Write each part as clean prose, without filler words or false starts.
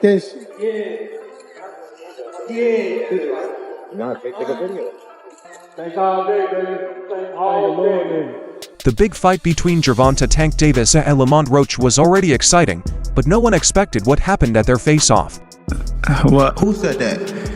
This. No, take a video. Thank all day, baby. Thank all day. The big fight between Gervonta "Tank" Davis and Lamont Roach was already exciting, but no one expected what happened at their face-off. What? Who said that?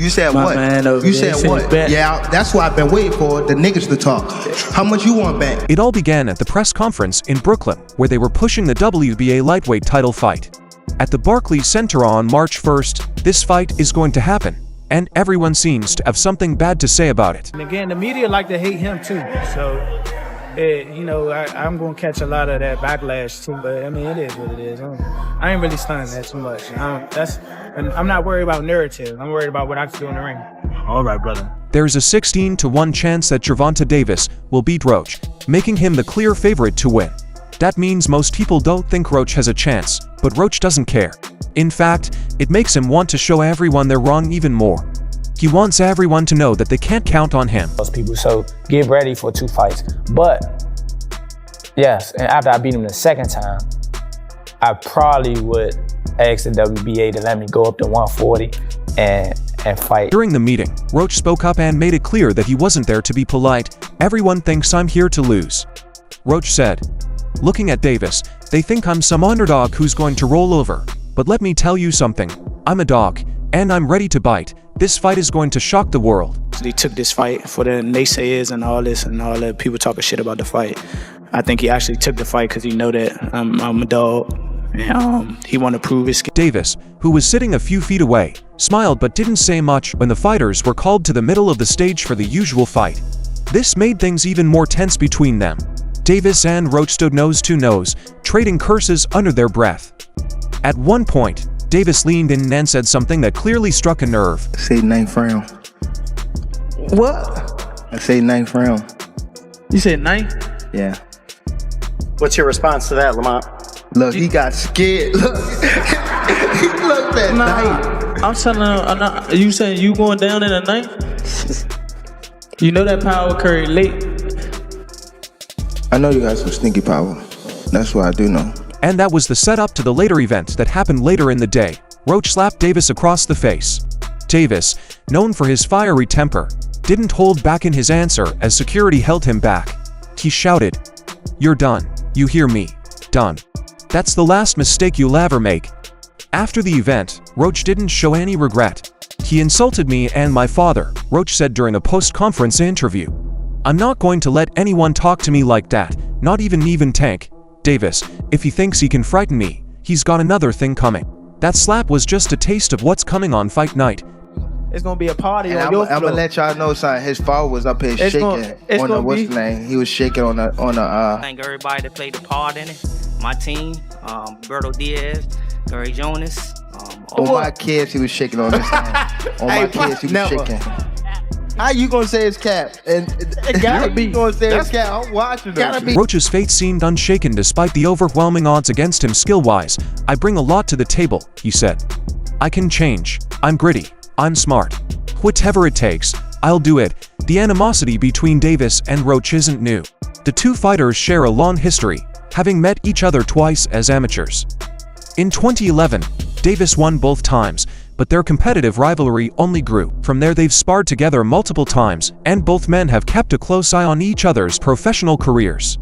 You said My what? man over You there said said what? bet. Yeah, that's why I've been waiting for the niggas to talk. How much you want back? It all began at the press conference in Brooklyn, where they were pushing the WBA lightweight title fight. At the Barclays Center on March 1st, this fight is going to happen, and everyone seems to have something bad to say about it. And again, the media like to hate him too. So, I'm going to catch a lot of that backlash too. But I mean, it is what it is. I ain't really stunned that too much. I'm not worried about narrative. I'm worried about what I can do in the ring. All right, brother. There's a 16-1 chance that Gervonta Davis will beat Roach, making him the clear favorite to win. That means most people don't think Roach has a chance, but Roach doesn't care. In fact, it makes him want to show everyone they're wrong even more. He wants everyone to know that they can't count on him. Those people, so get ready for 2 fights. But yes, and after I beat him the second time, I probably would ask the WBA to let me go up to 140 and fight. During the meeting, Roach spoke up and made it clear that he wasn't there to be polite. "Everyone thinks I'm here to lose." Roach said, "Looking at Davis, they think I'm some underdog who's going to roll over. But let me tell you something, I'm a dog, and I'm ready to bite. This fight is going to shock the world." He took this fight for the naysayers and all this and all the people talking shit about the fight. I think he actually took the fight because he know that I'm a dog. And, he want to prove his skill. Davis, who was sitting a few feet away, smiled but didn't say much when the fighters were called to the middle of the stage for the usual fight. This made things even more tense between them. Davis and Roach stood nose to nose, trading curses under their breath. At one point, Davis leaned in and said something that clearly struck a nerve. I say 9th round. What? I say 9th round. You said 9? Yeah. What's your response to that, Lamont? Look, he got scared. Look. He looked at night. I'm telling him, you saying you going down in a 9th? You know that power carry late. I know you got some sneaky power. That's what I do know. And that was the setup to the later event that happened later in the day. Roach slapped Davis across the face. Davis, known for his fiery temper, didn't hold back in his answer as security held him back. He shouted, "You're done. You hear me? Done. That's the last mistake you'll ever make." After the event, Roach didn't show any regret. "He insulted me and my father," Roach said during a post-conference interview. "I'm not going to let anyone talk to me like that, not even Tank Davis. If he thinks he can frighten me, he's got another thing coming." That slap was just a taste of what's coming on fight night. It's gonna be a party And on I'm your floor. gonna let y'all know something. His father was up here shaking on the what's the name? He was shaking on the Thank everybody that played a part in it. My team, Berto Diaz, Gary Jonas. on my kids, he was shaking on this thing. On my kids, he was shaking. How you gonna say it's cap? And it gotta be. You gonna say it's cap? I'm watching it. Roach's fate seemed unshaken despite the overwhelming odds against him skill-wise. "I bring a lot to the table," he said. "I can change. I'm gritty. I'm smart. Whatever it takes, I'll do it." The animosity between Davis and Roach isn't new. The two fighters share a long history, having met each other twice as amateurs. In 2011, Davis won both times, but their competitive rivalry only grew. From there they've sparred together multiple times, and both men have kept a close eye on each other's professional careers.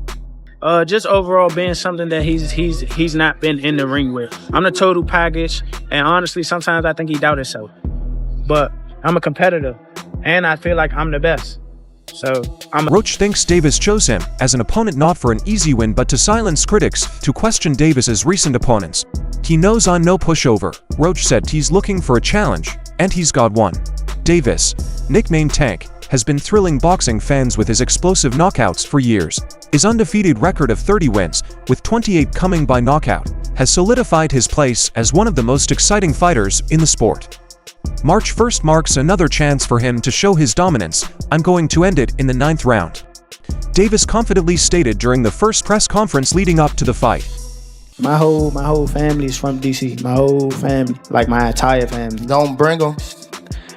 Just overall being something that he's not been in the ring with. I'm the total package, and honestly, sometimes I think he doubts himself. But I'm a competitor, and I feel like I'm the best. So Roach thinks Davis chose him as an opponent not for an easy win but to silence critics to question Davis's recent opponents. "He knows I'm no pushover," Roach said. "He's looking for a challenge, and he's got one." Davis, nicknamed Tank, has been thrilling boxing fans with his explosive knockouts for years. His undefeated record of 30 wins, with 28 coming by knockout, has solidified his place as one of the most exciting fighters in the sport. March 1st marks another chance for him to show his dominance. "I'm going to end it in the 9th round," Davis confidently stated during the first press conference leading up to the fight. My whole family is from DC. My whole family, like my entire family. Don't bring them.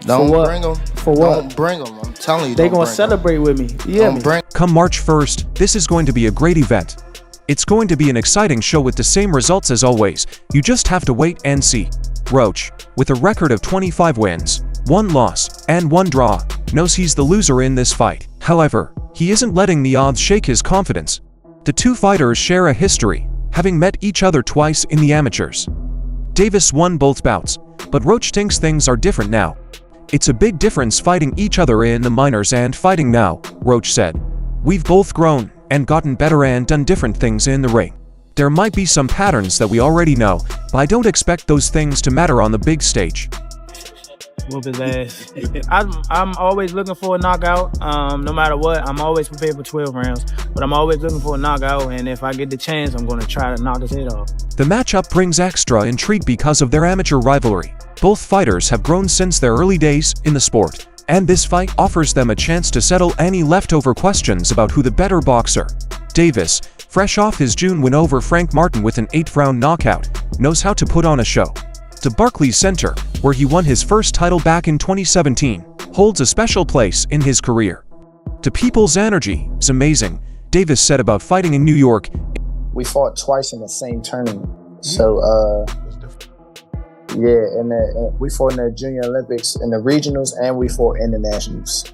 Don't bring them. For what? Don't bring them. I'm telling you, They don't gonna bring celebrate with me. Yeah. Don't bring. Come March 1st, this is going to be a great event. It's going to be an exciting show with the same results as always. You just have to wait and see. Roach, with a record of 25 wins, 1 loss, and 1 draw, knows he's the loser in this fight. However, he isn't letting the odds shake his confidence. The two fighters share a history, having met each other twice in the amateurs. Davis won both bouts, but Roach thinks things are different now. It's a big difference fighting each other in the minors and fighting now, Roach said. We've both grown and gotten better and done different things in the ring. There might be some patterns that we already know, but I don't expect those things to matter on the big stage. Whoop his ass. I'm always looking for a knockout. No matter what, I'm always prepared for 12 rounds. But I'm always looking for a knockout, and if I get the chance, I'm going to try to knock his head off. The matchup brings extra intrigue because of their amateur rivalry. Both fighters have grown since their early days in the sport, and this fight offers them a chance to settle any leftover questions about who the better boxer. Davis, fresh off his June win over Frank Martin with an 8th-round knockout, knows how to put on a show. The Barclays Center, where he won his first title back in 2017, holds a special place in his career. The people's energy is amazing, Davis said about fighting in New York. We fought twice in the same tournament. So, yeah, and we fought in the Junior Olympics, in the regionals, and we fought in the nationals.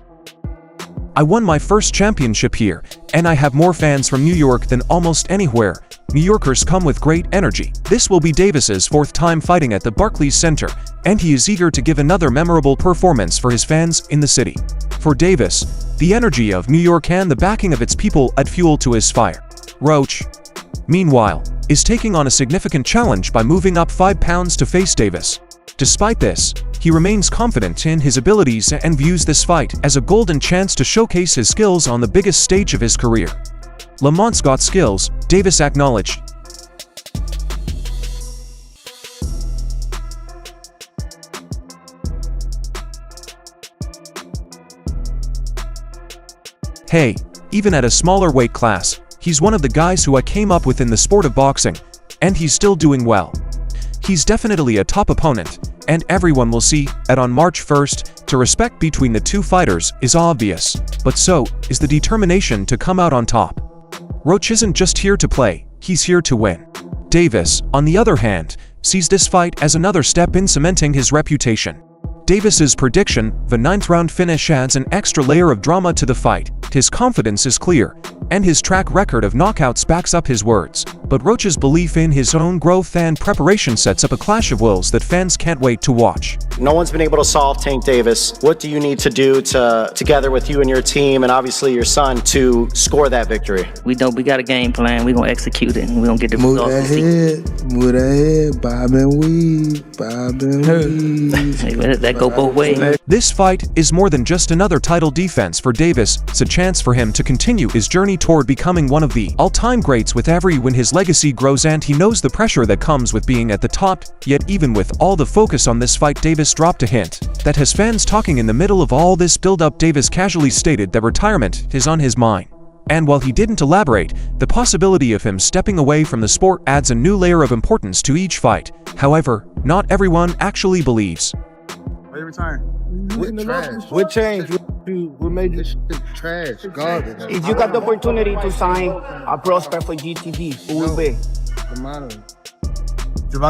I won my first championship here, and I have more fans from New York than almost anywhere. New Yorkers come with great energy. This will be Davis's 4th time fighting at the Barclays Center, and he is eager to give another memorable performance for his fans in the city. For Davis, the energy of New York and the backing of its people add fuel to his fire. Roach, meanwhile, is taking on a significant challenge by moving up 5 pounds to face Davis. Despite this, he remains confident in his abilities and views this fight as a golden chance to showcase his skills on the biggest stage of his career. Lamont's got skills, Davis acknowledged. Hey, even at a smaller weight class, he's one of the guys who I came up with in the sport of boxing, and he's still doing well. He's definitely a top opponent, and everyone will see that on March 1st. The respect between the two fighters is obvious, but so is the determination to come out on top. Roach isn't just here to play, he's here to win. Davis, on the other hand, sees this fight as another step in cementing his reputation. Davis's prediction, the 9th-round finish, adds an extra layer of drama to the fight. His confidence is clear, and his track record of knockouts backs up his words. But Roach's belief in his own growth and preparation sets up a clash of wills that fans can't wait to watch. No one's been able to solve Tank Davis. What do you need to do together with you and your team and obviously your son to score that victory? We got a game plan. We're going to execute it, and we're going to get the Move results. move that head, bob and weave. That go both ways. This fight is more than just another title defense for Davis. It's a chance for him to continue his journey toward becoming one of the all-time greats with every win. His legacy grows, and he knows the pressure that comes with being at the top. Yet even with all the focus on this fight, Davis dropped a hint that has fans talking. In the middle of all this build-up, Davis casually stated that retirement is on his mind. And while he didn't elaborate, the possibility of him stepping away from the sport adds a new layer of importance to each fight. However, not everyone actually believes. Why you retiring? What changed? What made this shit trash? Garbage. If you got the opportunity to sign a prospect for GTD, who will be?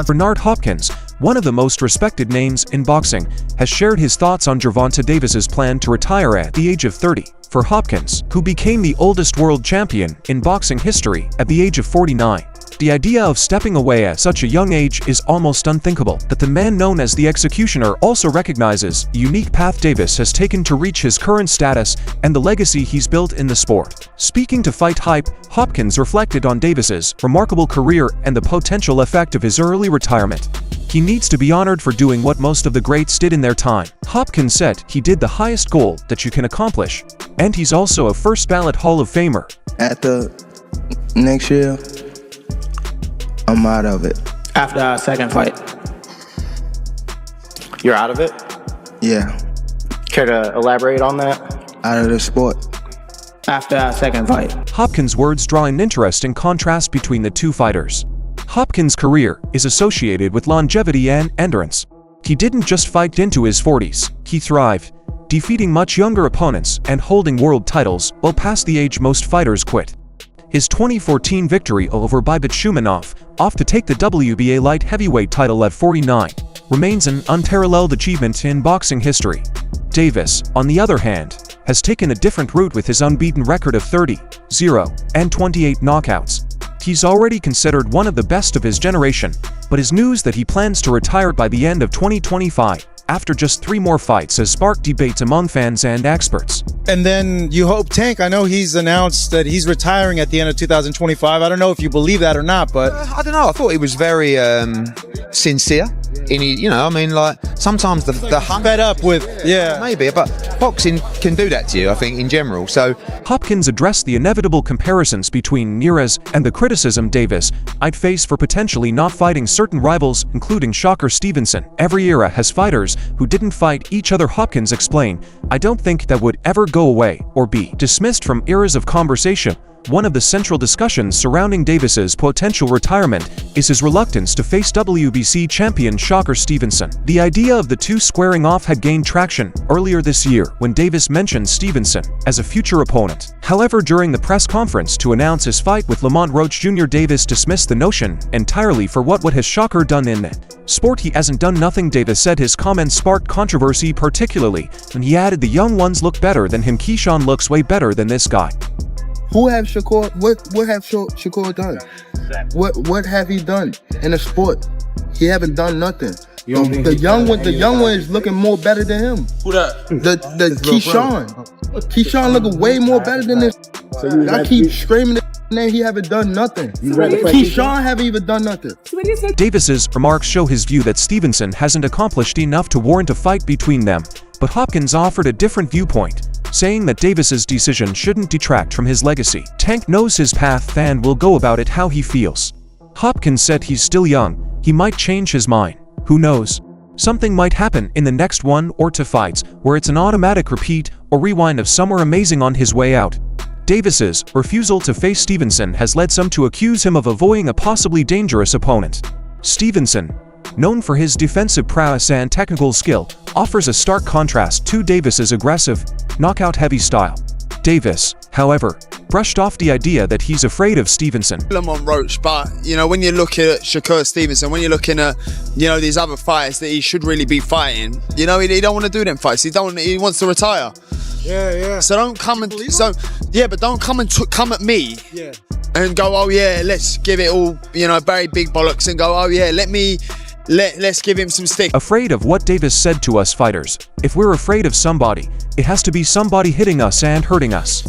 Bernard Hopkins, one of the most respected names in boxing, has shared his thoughts on Gervonta Davis's plan to retire at the age of 30. For Hopkins, who became the oldest world champion in boxing history at the age of 49, the idea of stepping away at such a young age is almost unthinkable. That the man known as the Executioner also recognizes the unique path Davis has taken to reach his current status and the legacy he's built in the sport. Speaking to Fight Hype, Hopkins reflected on Davis's remarkable career and the potential effect of his early retirement. He needs to be honored for doing what most of the greats did in their time. Hopkins said he did the highest goal that you can accomplish, and he's also a first-ballot Hall of Famer. After next year, I'm out of it. After our second fight. You're out of it? Yeah, Care to elaborate on that? out of the sport. After our second fight. Hopkins' words draw an interesting contrast between the two fighters. Hopkins' career is associated with longevity and endurance. He didn't just fight into his 40s, he thrived, defeating much younger opponents and holding world titles well past the age most fighters quit. His 2014 victory over Bibit Shumanov, off to take the WBA light heavyweight title at 49, remains an unparalleled achievement in boxing history. Davis, on the other hand, has taken a different route with his unbeaten record of 30, 0, and 28 knockouts. He's already considered one of the best of his generation, but his news that he plans to retire by the end of 2025, after just 3 more fights, has sparked debates among fans and experts. And then you hope Tank, I know he's announced that he's retiring at the end of 2025. I don't know if you believe that or not, but I don't know. I thought he was very sincere. Sometimes the hunt fed up with, maybe, but boxing can do that to you, I think, in general. So Hopkins addressed the inevitable comparisons between Neres and the criticism Davis I'd face for potentially not fighting certain rivals, including Shocker Stevenson. Every era has fighters who didn't fight each other. Hopkins explained, I don't think that would ever go away or be dismissed from eras of conversation. One of the central discussions surrounding Davis's potential retirement is his reluctance to face WBC champion Shocker Stevenson. The idea of the two squaring off had gained traction earlier this year when Davis mentioned Stevenson as a future opponent. However, during the press conference to announce his fight with Lamont Roach Jr., Davis dismissed the notion entirely for what has Shocker done in it. Sport, he hasn't done nothing. Davis said his comments sparked controversy, particularly when he added the young ones look better than him. Keyshawn looks way better than this guy. Who have Shakur? What have Shakur done? What have he done in the sport? He haven't done nothing. The young one is looking more better than him. Who that? The Keyshawn. Keyshawn looking way more better than this. I keep screaming his name. He haven't done nothing. Keyshawn haven't even done nothing. Davis's remarks show his view that Stevenson hasn't accomplished enough to warrant a fight between them, but Hopkins offered a different viewpoint, saying that Davis's decision shouldn't detract from his legacy. Tank knows his path and will go about it how he feels. Hopkins said he's still young, he might change his mind. Who knows? Something might happen in the next 1 or 2 fights where it's an automatic repeat or rewind of somewhere amazing on his way out. Davis's refusal to face Stevenson has led some to accuse him of avoiding a possibly dangerous opponent. Stevenson, known for his defensive prowess and technical skill, offers a stark contrast to Davis's aggressive, knockout-heavy style. Davis, however, brushed off the idea that he's afraid of Stevenson. Lamont Roach, but when you look at Shakur Stevenson, when you're looking at these other fights that he should really be fighting, he don't want to do them fights. He wants to retire. Yeah. So don't come and but don't come and come at me. Yeah. And go, oh yeah, let's give it all, very big bollocks, and go, oh yeah, let's give him some stick. Afraid of what Davis said to us fighters. If we're afraid of somebody, it has to be somebody hitting us and hurting us.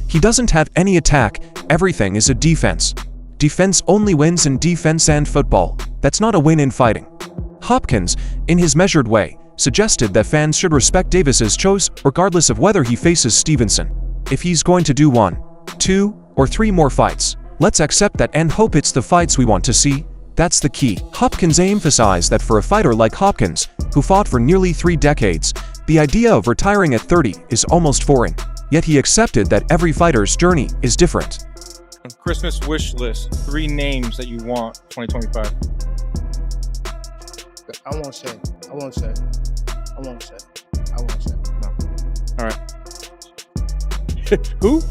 He doesn't have any attack, everything is a defense. Defense only wins in defense and football. That's not a win in fighting. Hopkins, in his measured way, suggested that fans should respect Davis's choice regardless of whether he faces Stevenson. If he's going to do 1, 2, or 3 more fights, let's accept that and hope it's the fights we want to see. That's the key. Hopkins emphasized that for a fighter like Hopkins, who fought for nearly 3 decades, the idea of retiring at 30 is almost foreign. Yet he accepted that every fighter's journey is different. Christmas wish list, 3 names that you want 2025. I won't say. No. All right. Who?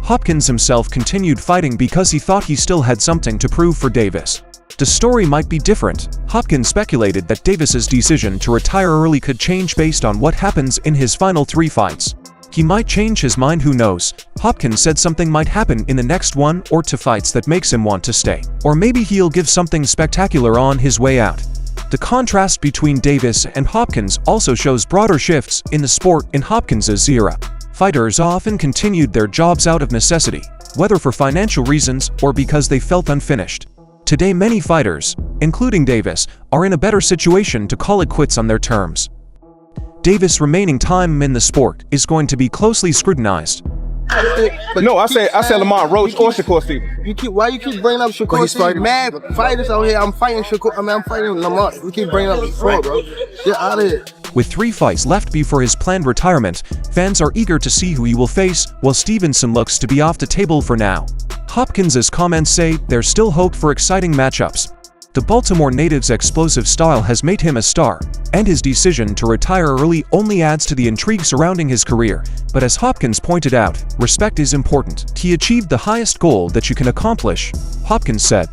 Hopkins himself continued fighting because he thought he still had something to prove for Davis. The story might be different. Hopkins speculated that Davis's decision to retire early could change based on what happens in his final 3 fights. He might change his mind, who knows. Hopkins said something might happen in the next 1 or 2 fights that makes him want to stay. Or maybe he'll give something spectacular on his way out. The contrast between Davis and Hopkins also shows broader shifts in the sport. In Hopkins's era, fighters often continued their jobs out of necessity, whether for financial reasons or because they felt unfinished. Today, many fighters, including Davis, are in a better situation to call it quits on their terms. Davis' remaining time in the sport is going to be closely scrutinized. No, I said Lamont Roach or Shakur Stevenson. Why you keep bringing up Shakur Stevenson? Mad fighters out here. I'm fighting Shakur. I'm fighting Lamont. You keep bringing up the sport, bro. Get out of here. With 3 fights left before his planned retirement, fans are eager to see who he will face, while Stevenson looks to be off the table for now. Hopkins's comments say there's still hope for exciting matchups. The Baltimore native's explosive style has made him a star, and his decision to retire early only adds to the intrigue surrounding his career. But as Hopkins pointed out, respect is important. He achieved the highest goal that you can accomplish, Hopkins said.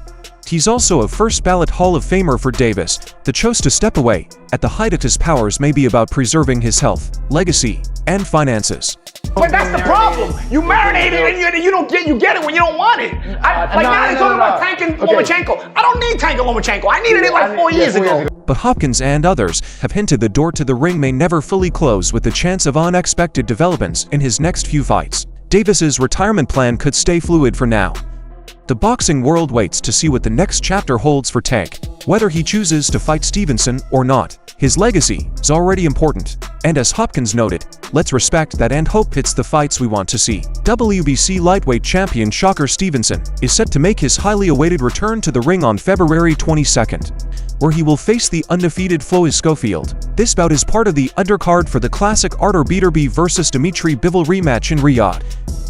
He's also a first-ballot Hall of Famer for Davis, that chose to step away at the height of his powers may be about preserving his health, legacy, and finances. But that's the problem. You marinate it and you get it when you don't want it. Now they're talking about Tank and Lomachenko. I don't need Tank and Lomachenko. I needed it like 4 years ago. But Hopkins and others have hinted the door to the ring may never fully close, with the chance of unexpected developments in his next few fights. Davis's retirement plan could stay fluid for now. The boxing world waits to see what the next chapter holds for Tank, whether he chooses to fight Stevenson or not. His legacy is already important, and as Hopkins noted, let's respect that and hope it's the fights we want to see. WBC lightweight champion Shocker Stevenson is set to make his highly awaited return to the ring on February 22nd, where he will face the undefeated Floyd Schofield. This bout is part of the undercard for the classic Artur Beterbiev vs Dimitri Bivol rematch in Riyadh,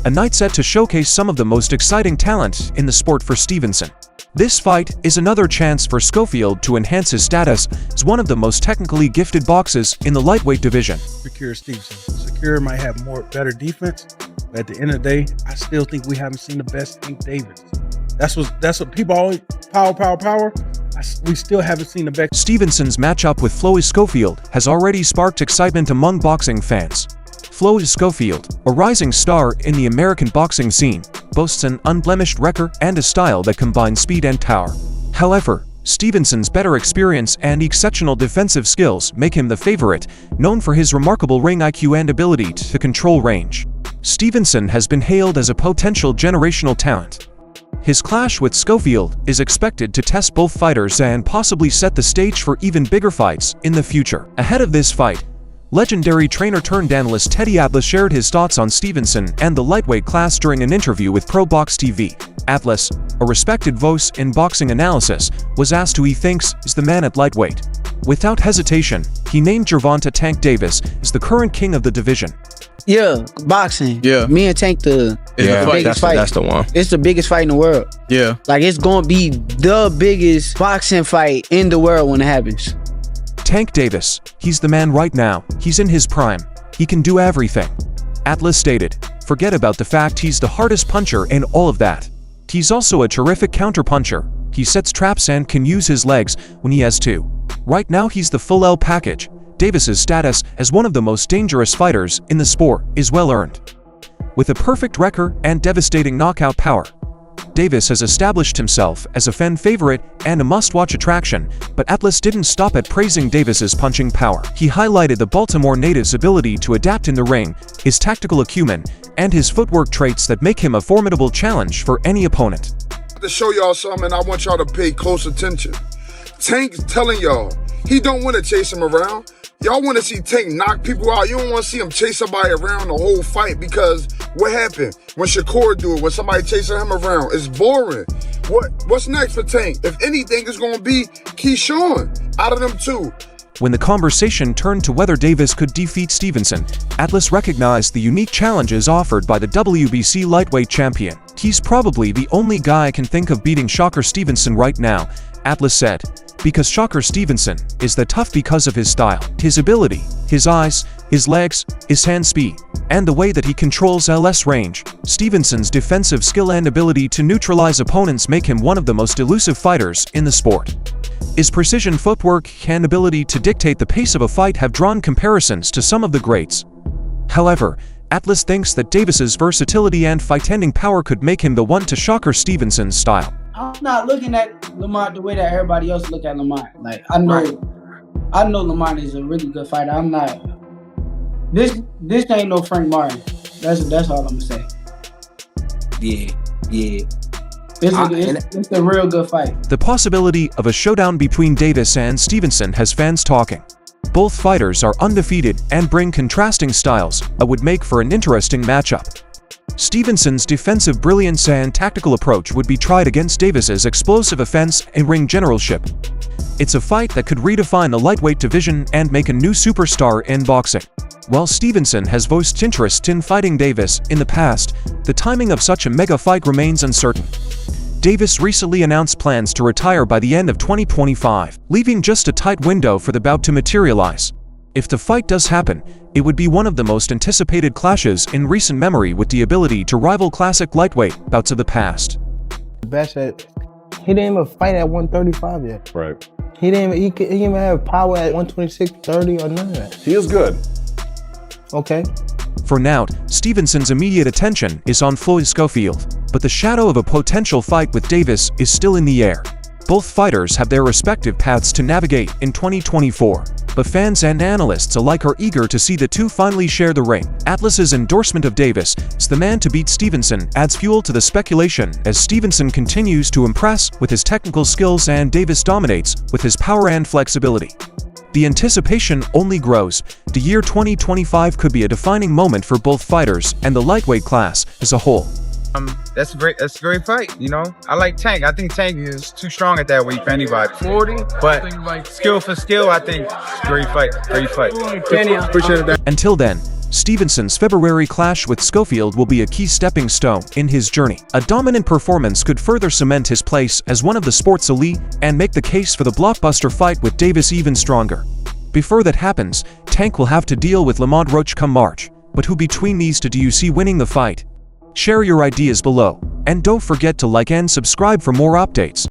a night set to showcase some of the most exciting talent in the sport for Stevenson. This fight is another chance for Schofield to enhance his status as one of the most technically gifted boxers in the lightweight division. Secure Stevenson. Secure might have better defense, but at the end of the day, I still think we haven't seen the best Tank Davis. That's what people always power. We still haven't seen the best. Stevenson's matchup with Floyd Schofield has already sparked excitement among boxing fans. Floyd Schofield, a rising star in the American boxing scene, boasts an unblemished record and a style that combines speed and power. However, Stevenson's better experience and exceptional defensive skills make him the favorite, known for his remarkable ring IQ and ability to control range. Stevenson has been hailed as a potential generational talent. His clash with Schofield is expected to test both fighters and possibly set the stage for even bigger fights in the future. Ahead of this fight, legendary trainer-turned-analyst Teddy Atlas shared his thoughts on Stevenson and the lightweight class during an interview with Pro Box TV. Atlas, a respected voice in boxing analysis, was asked who he thinks is the man at lightweight. Without hesitation, he named Gervonta Tank Davis as the current king of the division. Yeah, boxing. Yeah. Me and Tank the biggest fight. That's the one. It's the biggest fight in the world. Yeah. Like, it's gonna be the biggest boxing fight in the world when it happens. Tank Davis, he's the man right now. He's in his prime. He can do everything. Atlas stated, forget about the fact he's the hardest puncher and all of that. He's also a terrific counter-puncher. He sets traps and can use his legs when he has to. Right now he's the full L package. Davis's status as one of the most dangerous fighters in the sport is well earned. With a perfect record and devastating knockout power, Davis has established himself as a fan favorite and a must-watch attraction, but Atlas didn't stop at praising Davis's punching power. He highlighted the Baltimore native's ability to adapt in the ring, his tactical acumen, and his footwork traits that make him a formidable challenge for any opponent. To show y'all something, I want y'all to pay close attention. Tank's telling y'all, he don't want to chase him around. Y'all want to see Tank knock people out. You don't want to see him chase somebody around the whole fight, because what happened when Shakur do it, when somebody chasing him around? It's boring. What's next for Tank? If anything, it's going to be Keyshawn out of them two. When the conversation turned to whether Davis could defeat Stevenson, Atlas recognized the unique challenges offered by the WBC lightweight champion. He's probably the only guy I can think of beating Shocker Stevenson right now, Atlas said. Because Shocker Stevenson is that tough because of his style, his ability, his eyes, his legs, his hand speed, and the way that he controls LS range. Stevenson's defensive skill and ability to neutralize opponents make him one of the most elusive fighters in the sport. His precision footwork and ability to dictate the pace of a fight have drawn comparisons to some of the greats. However, Atlas thinks that Davis's versatility and fight-ending power could make him the one to Shocker Stevenson's style. I'm not looking at Lamont the way that everybody else look at Lamont. Like, I know Lamont is a really good fighter. I'm not. This ain't no Frank Martin. That's all I'm gonna say. Yeah. It's a real good fight. The possibility of a showdown between Davis and Stevenson has fans talking. Both fighters are undefeated and bring contrasting styles that would make for an interesting matchup. Stevenson's defensive brilliance and tactical approach would be tried against Davis's explosive offense and ring generalship. It's a fight that could redefine the lightweight division and make a new superstar in boxing. While Stevenson has voiced interest in fighting Davis in the past, the timing of such a mega fight remains uncertain. Davis recently announced plans to retire by the end of 2025, leaving just a tight window for the bout to materialize. If the fight does happen, it would be one of the most anticipated clashes in recent memory, with the ability to rival classic lightweight bouts of the past. Best at, he didn't even fight at 135 yet. Right. He didn't even have power at 126, 30 or none of that. He is good. Okay. For now, Stevenson's immediate attention is on Floyd Schofield, but the shadow of a potential fight with Davis is still in the air. Both fighters have their respective paths to navigate in 2024, but fans and analysts alike are eager to see the two finally share the ring. Atlas's endorsement of Davis as the man to beat Stevenson adds fuel to the speculation, as Stevenson continues to impress with his technical skills and Davis dominates with his power and flexibility. The anticipation only grows. The year 2025 could be a defining moment for both fighters and the lightweight class as a whole. That's a great fight, you know. I like Tank. I think Tank is too strong at that weight for anybody. 40, but skill for skill, I think great fight. Appreciate it. Until then, Stevenson's February clash with Schofield will be a key stepping stone in his journey. A dominant performance could further cement his place as one of the sport's elite and make the case for the blockbuster fight with Davis even stronger. Before that happens, Tank will have to deal with Lamont Roach come March. But who between these two do you see winning the fight? Share your ideas below, and don't forget to like and subscribe for more updates.